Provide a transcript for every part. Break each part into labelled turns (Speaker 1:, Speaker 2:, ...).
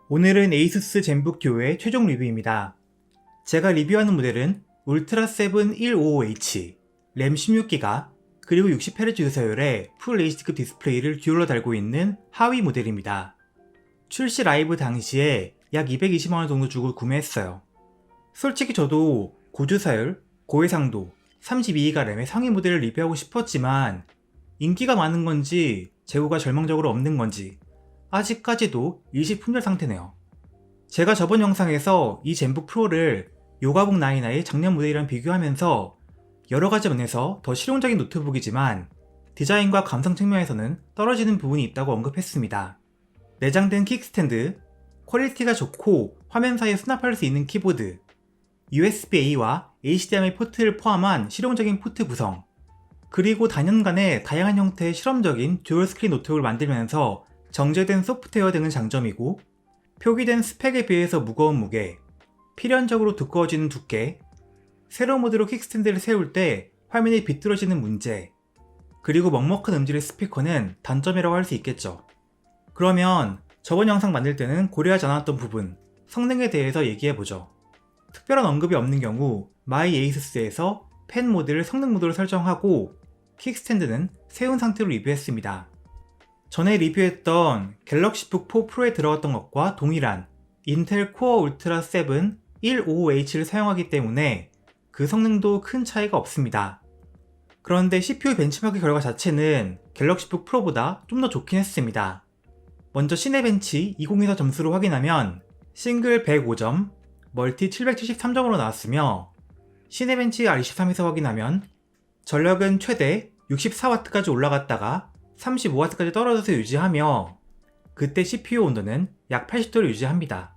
Speaker 1: 오늘은 에이수스 젠북 듀오의 최종 리뷰입니다. 제가 리뷰하는 모델은 울트라 7 155H, 램 16기가, 그리고 60Hz 유사율의 풀 HD급 디스플레이를 듀얼로 달고 있는 하위 모델입니다. 출시 라이브 당시에 약 220만원 정도 주고 구매했어요. 솔직히 저도 고주사율, 고해상도, 32기가 램의 상위 모델을 리뷰하고 싶었지만 인기가 많은 건지 재고가 절망적으로 없는 건지 아직까지도 일시품절 상태네요. 제가 저번 영상에서 이 젠북 프로를 요가북 9i의 작년 모델이랑 비교하면서 여러가지 면에서 더 실용적인 노트북이지만 디자인과 감성 측면에서는 떨어지는 부분이 있다고 언급했습니다. 내장된 킥스탠드, 퀄리티가 좋고 화면 사이에 수납할 수 있는 키보드, USB-A와 HDMI 포트를 포함한 실용적인 포트 구성, 그리고 단연간의 다양한 형태의 실험적인 듀얼 스크린 노트북을 만들면서 정제된 소프트웨어 등은 장점이고, 표기된 스펙에 비해서 무거운 무게, 필연적으로 두꺼워지는 두께, 세로 모드로 킥스탠드를 세울 때 화면이 비뚤어지는 문제, 그리고 먹먹한 음질의 스피커는 단점이라고 할 수 있겠죠. 그러면 저번 영상 만들 때는 고려하지 않았던 부분, 성능에 대해서 얘기해보죠. 특별한 언급이 없는 경우 마이 에이수스에서 펜 모드를 성능 모드로 설정하고 킥스탠드는 세운 상태로 리뷰했습니다. 전에 리뷰했던 갤럭시북 4 프로에 들어갔던 것과 동일한 인텔 코어 울트라 7 155H를 사용하기 때문에 그 성능도 큰 차이가 없습니다. 그런데 CPU 벤치마크 결과 자체는 갤럭시북 프로보다 좀 더 좋긴 했습니다. 먼저 시네벤치 2024 점수로 확인하면 싱글 105점, 멀티 773점으로 나왔으며 시네벤치 R23에서 확인하면 전력은 최대 64W까지 올라갔다가 35W까지 떨어져서 유지하며 그때 CPU 온도는 약 80도를 유지합니다.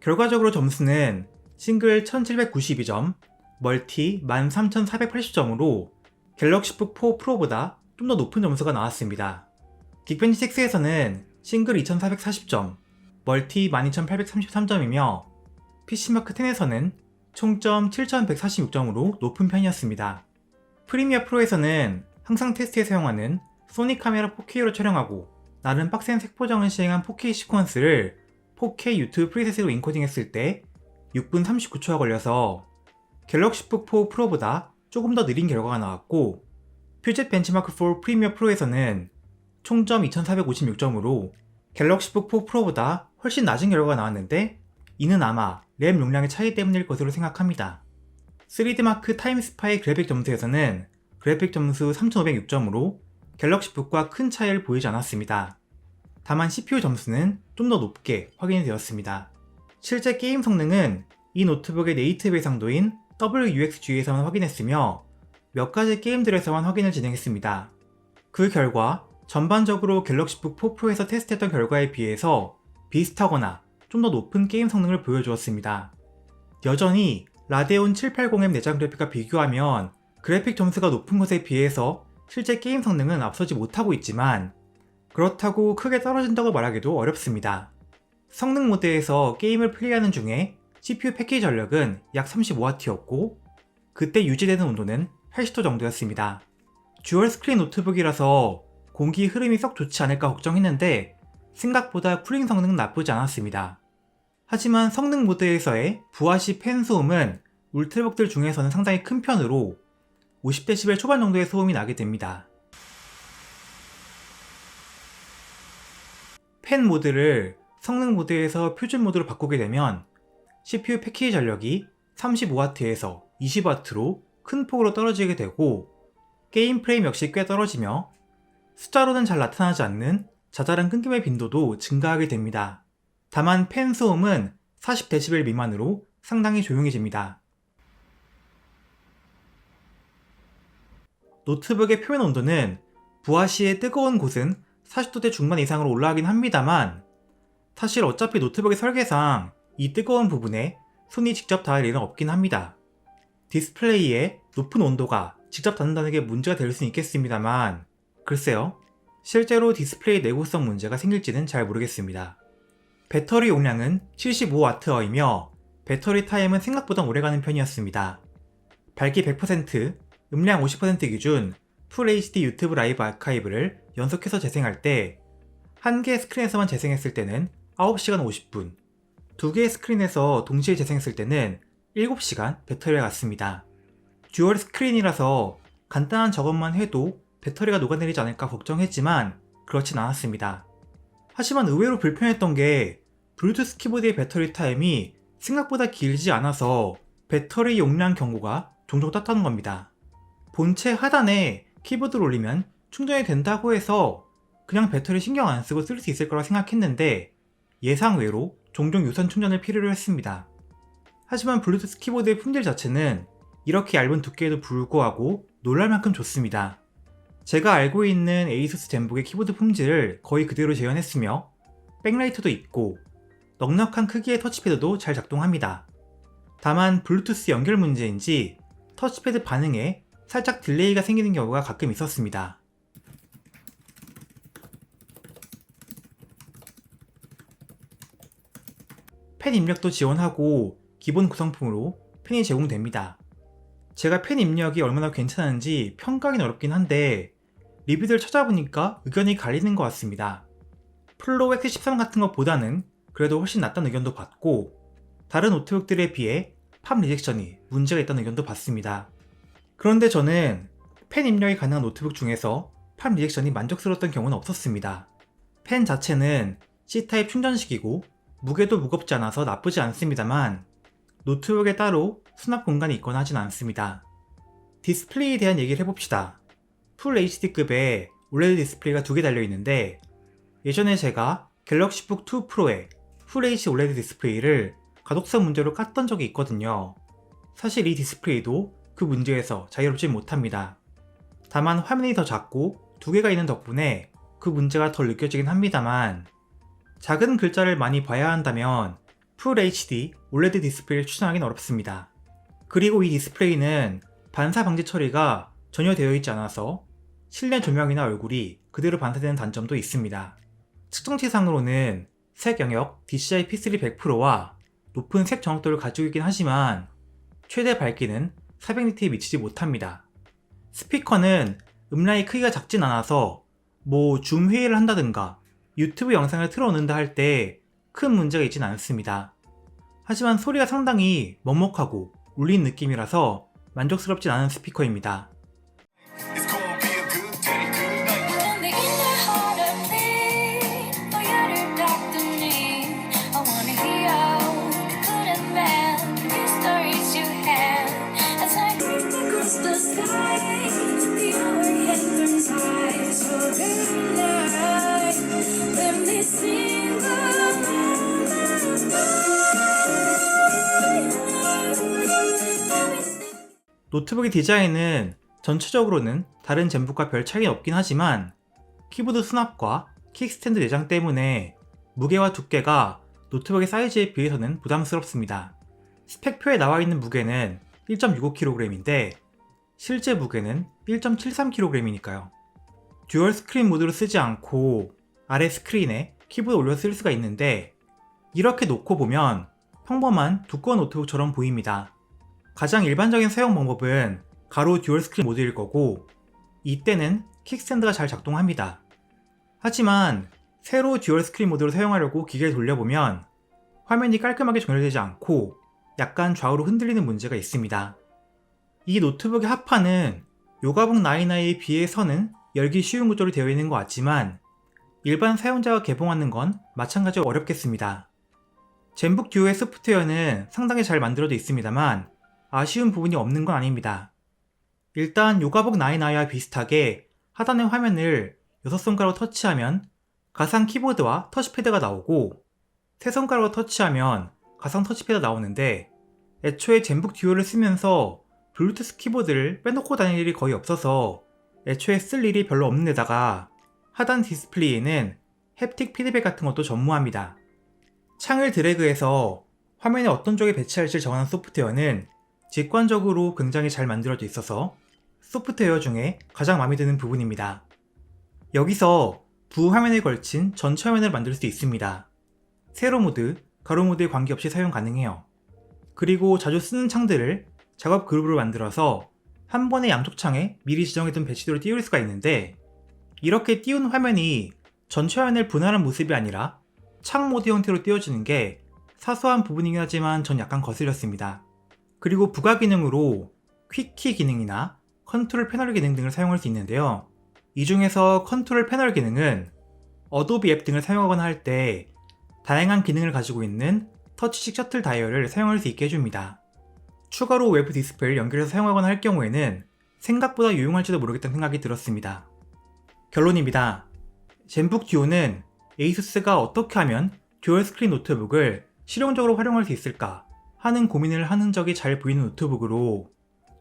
Speaker 1: 결과적으로 점수는 싱글 1792점, 멀티 13480점으로 갤럭시북 4 프로보다 좀 더 높은 점수가 나왔습니다. 긱벤치 6에서는 싱글 2440점, 멀티 12833점이며 PC마크 10에서는 총점 7146점으로 높은 편이었습니다. 프리미어 프로에서는 항상 테스트에 사용하는 소니 카메라 4K로 촬영하고 나름 빡센 색보정을 시행한 4K 시퀀스를 4K 유튜브 프리셋으로 인코딩했을 때 6분 39초가 걸려서 갤럭시북 4 프로보다 조금 더 느린 결과가 나왔고, 퓨젯 벤치마크 4 프리미어 프로에서는 총점 2456점으로 갤럭시북 4 프로보다 훨씬 낮은 결과가 나왔는데 이는 아마 램 용량의 차이 때문일 것으로 생각합니다. 3D마크 타임스파이 그래픽 점수에서는 그래픽 점수 3506점으로 갤럭시북과 큰 차이를 보이지 않았습니다. 다만 CPU 점수는 좀 더 높게 확인이 되었습니다. 실제 게임 성능은 이 노트북의 네이티브 해상도인 WUXG에서만 확인했으며 몇 가지 게임들에서만 확인을 진행했습니다. 그 결과 전반적으로 갤럭시북 4 프로에서 테스트했던 결과에 비해서 비슷하거나 좀 더 높은 게임 성능을 보여주었습니다. 여전히 라데온 780M 내장 그래픽과 비교하면 그래픽 점수가 높은 것에 비해서 실제 게임 성능은 앞서지 못하고 있지만 그렇다고 크게 떨어진다고 말하기도 어렵습니다. 성능 모드에서 게임을 플레이하는 중에 CPU 패키지 전력은 약 35W였고 그때 유지되는 온도는 80도 정도였습니다. 듀얼 스크린 노트북이라서 공기 흐름이 썩 좋지 않을까 걱정했는데 생각보다 쿨링 성능은 나쁘지 않았습니다. 하지만 성능 모드에서의 부하시 팬 소음은 울트라북들 중에서는 상당히 큰 편으로 50dB 초반 정도의 소음이 나게 됩니다. 팬 모드를 성능 모드에서 표준 모드로 바꾸게 되면 CPU 패키지 전력이 35W에서 20W로 큰 폭으로 떨어지게 되고 게임 프레임 역시 꽤 떨어지며 숫자로는 잘 나타나지 않는 자잘한 끊김의 빈도도 증가하게 됩니다. 다만 팬 소음은 40dB 미만으로 상당히 조용해집니다. 노트북의 표면 온도는 부하 시의 뜨거운 곳은 40도대 중반 이상으로 올라가긴 합니다만 사실 어차피 노트북의 설계상 이 뜨거운 부분에 손이 직접 닿을 일은 없긴 합니다. 디스플레이에 높은 온도가 직접 닿는다는 게 문제가 될 수는 있겠습니다만 글쎄요, 실제로 디스플레이 내구성 문제가 생길지는 잘 모르겠습니다. 배터리 용량은 75W이며 배터리 타임은 생각보다 오래가는 편이었습니다. 밝기 100%, 음량 50% 기준 풀 HD 유튜브 라이브 아카이브를 연속해서 재생할 때 한 개의 스크린에서만 재생했을 때는 9시간 50분, 두 개의 스크린에서 동시에 재생했을 때는 7시간 배터리가 갔습니다. 듀얼 스크린이라서 간단한 작업만 해도 배터리가 녹아내리지 않을까 걱정했지만 그렇진 않았습니다. 하지만 의외로 불편했던 게 블루투스 키보드의 배터리 타임이 생각보다 길지 않아서 배터리 용량 경고가 종종 떴다는 겁니다. 본체 하단에 키보드를 올리면 충전이 된다고 해서 그냥 배터리 신경 안 쓰고 쓸 수 있을 거라 생각했는데 예상외로 종종 유선 충전을 필요로 했습니다. 하지만 블루투스 키보드의 품질 자체는 이렇게 얇은 두께에도 불구하고 놀랄 만큼 좋습니다. 제가 알고 있는 에이수스 젠북의 키보드 품질을 거의 그대로 재현했으며 백라이트도 있고 넉넉한 크기의 터치패드도 잘 작동합니다. 다만 블루투스 연결 문제인지 터치패드 반응에 살짝 딜레이가 생기는 경우가 가끔 있었습니다. 펜 입력도 지원하고 기본 구성품으로 펜이 제공됩니다. 제가 펜 입력이 얼마나 괜찮은지 평가하기는 어렵긴 한데 리뷰들 찾아보니까 의견이 갈리는 것 같습니다. 플로우 X13 같은 것보다는 그래도 훨씬 낫다는 의견도 받고 다른 노트북들에 비해 팝 리젝션이 문제가 있다는 의견도 받습니다. 그런데 저는 펜 입력이 가능한 노트북 중에서 팝 리젝션이 만족스러웠던 경우는 없었습니다. 펜 자체는 C타입 충전식이고 무게도 무겁지 않아서 나쁘지 않습니다만 노트북에 따로 수납 공간이 있거나 하진 않습니다. 디스플레이에 대한 얘기를 해봅시다. 풀 HD급의 OLED 디스플레이가 2개 달려있는데 예전에 제가 갤럭시북 2 프로의 풀 HD OLED 디스플레이를 가독성 문제로 깠던 적이 있거든요. 사실 이 디스플레이도 그 문제에서 자유롭지 못합니다. 다만 화면이 더 작고 2개가 있는 덕분에 그 문제가 덜 느껴지긴 합니다만 작은 글자를 많이 봐야 한다면 풀 HD OLED 디스플레이를 추천하기는 어렵습니다. 그리고 이 디스플레이는 반사 방지 처리가 전혀 되어 있지 않아서 실내 조명이나 얼굴이 그대로 반사되는 단점도 있습니다. 측정치상으로는 색 영역 DCI P3 100%와 높은 색 정확도를 가지고 있긴 하지만 최대 밝기는 400니트에 미치지 못합니다. 스피커는 음량이 크기가 작진 않아서 줌 회의를 한다든가 유튜브 영상을 틀어놓는다 할 때 큰 문제가 있진 않습니다. 하지만 소리가 상당히 먹먹하고 울리는 느낌이라서 만족스럽진 않은 스피커입니다. 노트북의 디자인은 전체적으로는 다른 젠북과 별 차이는 없긴 하지만 키보드 수납과 킥스탠드 내장 때문에 무게와 두께가 노트북의 사이즈에 비해서는 부담스럽습니다. 스펙표에 나와있는 무게는 1.65kg인데 실제 무게는 1.73kg이니까요. 듀얼 스크린 모드로 쓰지 않고 아래 스크린에 키보드 올려 쓸 수가 있는데 이렇게 놓고 보면 평범한 두꺼운 노트북처럼 보입니다. 가장 일반적인 사용 방법은 가로 듀얼 스크린 모드일 거고 이때는 킥스탠드가 잘 작동합니다. 하지만 세로 듀얼 스크린 모드로 사용하려고 기계를 돌려보면 화면이 깔끔하게 정렬되지 않고 약간 좌우로 흔들리는 문제가 있습니다. 이 노트북의 하판은 요가북 9i에 비해서는 열기 쉬운 구조로 되어 있는 것 같지만 일반 사용자가 개봉하는 건 마찬가지로 어렵겠습니다. 젠북 듀오의 소프트웨어는 상당히 잘 만들어져 있습니다만 아쉬운 부분이 없는 건 아닙니다. 일단 요가북 9i와 비슷하게 하단의 화면을 6손가락으로 터치하면 가상 키보드와 터치패드가 나오고 3손가락으로 터치하면 가상 터치패드가 나오는데 애초에 젠북 듀오를 쓰면서 블루투스 키보드를 빼놓고 다닐 일이 거의 없어서 애초에 쓸 일이 별로 없는 데다가 하단 디스플레이에는 햅틱 피드백 같은 것도 전무합니다. 창을 드래그해서 화면에 어떤 쪽에 배치할지 정하는 소프트웨어는 직관적으로 굉장히 잘 만들어져 있어서 소프트웨어 중에 가장 마음에 드는 부분입니다. 여기서 부화면에 걸친 전체 화면을 만들 수 있습니다. 세로 모드, 가로 모드에 관계없이 사용 가능해요. 그리고 자주 쓰는 창들을 작업 그룹으로 만들어서 한 번에 양쪽 창에 미리 지정해둔 배치도를 띄울 수가 있는데 이렇게 띄운 화면이 전체 화면을 분할한 모습이 아니라 창 모드 형태로 띄워지는 게 사소한 부분이긴 하지만 전 약간 거슬렸습니다. 그리고 부가 기능으로 퀵키 기능이나 컨트롤 패널 기능 등을 사용할 수 있는데요. 이 중에서 컨트롤 패널 기능은 어도비 앱 등을 사용하거나 할 때 다양한 기능을 가지고 있는 터치식 셔틀 다이얼을 사용할 수 있게 해줍니다. 추가로 외부 디스플레이를 연결해서 사용하거나 할 경우에는 생각보다 유용할지도 모르겠다는 생각이 들었습니다. 결론입니다. 젠북 듀오는 에이수스가 어떻게 하면 듀얼 스크린 노트북을 실용적으로 활용할 수 있을까 하는 고민을 하는 적이 잘 보이는 노트북으로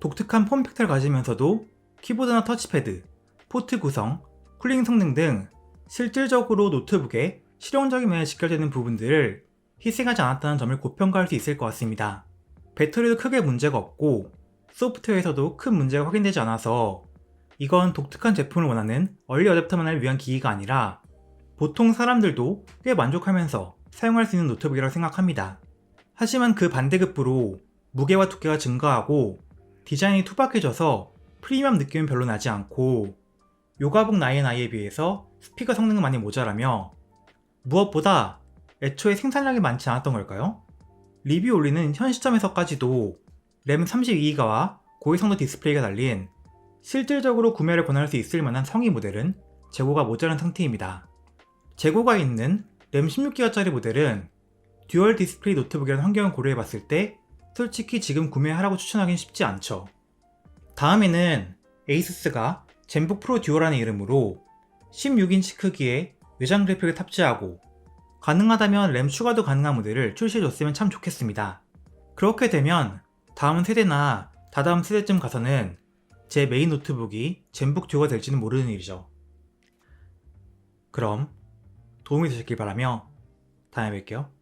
Speaker 1: 독특한 폼 팩터를 가지면서도 키보드나 터치패드, 포트 구성, 쿨링 성능 등 실질적으로 노트북에 실용적인 면에 직결되는 부분들을 희생하지 않았다는 점을 고평가할 수 있을 것 같습니다. 배터리도 크게 문제가 없고 소프트웨어에서도 큰 문제가 확인되지 않아서 이건 독특한 제품을 원하는 얼리 어댑터만을 위한 기기가 아니라 보통 사람들도 꽤 만족하면서 사용할 수 있는 노트북이라고 생각합니다. 하지만 그 반대급부로 무게와 두께가 증가하고 디자인이 투박해져서 프리미엄 느낌은 별로 나지 않고 요가북 9i에 비해서 스피커 성능은 많이 모자라며 무엇보다 애초에 생산량이 많지 않았던 걸까요? 리뷰 올리는 현 시점에서까지도 램 32기가와 고해상도 디스플레이가 달린 실질적으로 구매를 권할 수 있을 만한 성의 모델은 재고가 모자란 상태입니다. 재고가 있는 램 16기가짜리 모델은 듀얼 디스플레이 노트북이라는 환경을 고려해봤을 때 솔직히 지금 구매하라고 추천하긴 쉽지 않죠. 다음에는 에이수스가 젠북 프로 듀오라는 이름으로 16인치 크기의 외장 그래픽을 탑재하고 가능하다면 램 추가도 가능한 모델을 출시해줬으면 참 좋겠습니다. 그렇게 되면 다음 세대나 다다음 세대쯤 가서는 제 메인 노트북이 젠북 듀오가 될지는 모르는 일이죠. 그럼 도움이 되셨길 바라며 다음에 뵐게요.